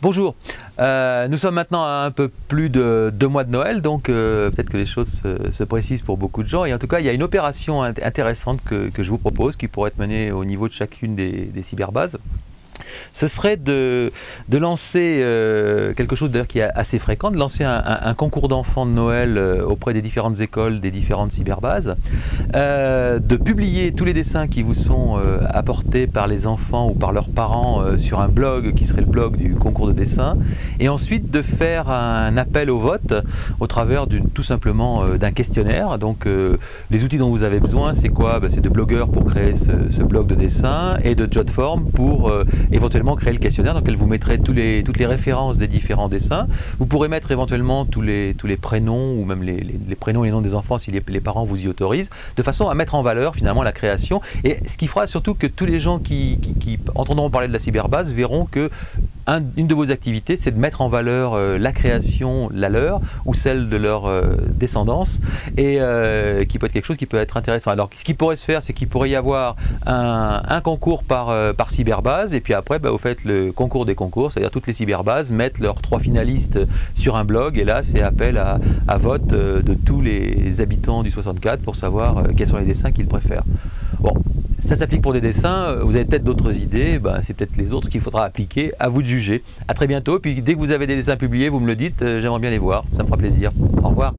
Bonjour, nous sommes maintenant à un peu plus de 2 mois de Noël, donc peut-être que les choses se précisent pour beaucoup de gens. Et en tout cas, il y a une opération intéressante que je vous propose, qui pourrait être menée au niveau de chacune des cyberbases. Ce serait de lancer quelque chose d'ailleurs qui est assez fréquent, de lancer un concours d'enfants de Noël auprès des différentes écoles, des différentes cyberbases, de publier tous les dessins qui vous sont apportés par les enfants ou par leurs parents sur un blog qui serait le blog du concours de dessin, et ensuite de faire un appel au vote au travers tout simplement d'un questionnaire. Donc les outils dont vous avez besoin, c'est quoi? C'est de Blogger pour créer ce blog de dessin et de Jotform pour éventuellement créer le questionnaire dans lequel vous mettrez toutes les références des différents dessins. Vous pourrez mettre éventuellement tous les prénoms ou même les prénoms et les noms des enfants si les parents vous y autorisent, de façon à mettre en valeur finalement la création. Et ce qui fera surtout que tous les gens qui entendront parler de la cyberbase verront que une de vos activités, c'est de mettre en valeur la création, la leur, ou celle de leur descendance, et qui peut être quelque chose qui peut être intéressant. Alors, ce qui pourrait se faire, c'est qu'il pourrait y avoir un concours par cyberbase, et puis après, vous faites le concours des concours, c'est-à-dire toutes les cyberbases mettent leurs 3 finalistes sur un blog, et là, c'est appel à vote de tous les habitants du 64 pour savoir quels sont les dessins qu'ils préfèrent. Bon, ça s'applique pour des dessins, vous avez peut-être d'autres idées, c'est peut-être les autres qu'il faudra appliquer, à vous de juger. A très bientôt, puis dès que vous avez des dessins publiés, vous me le dites, j'aimerais bien les voir, ça me fera plaisir. Au revoir.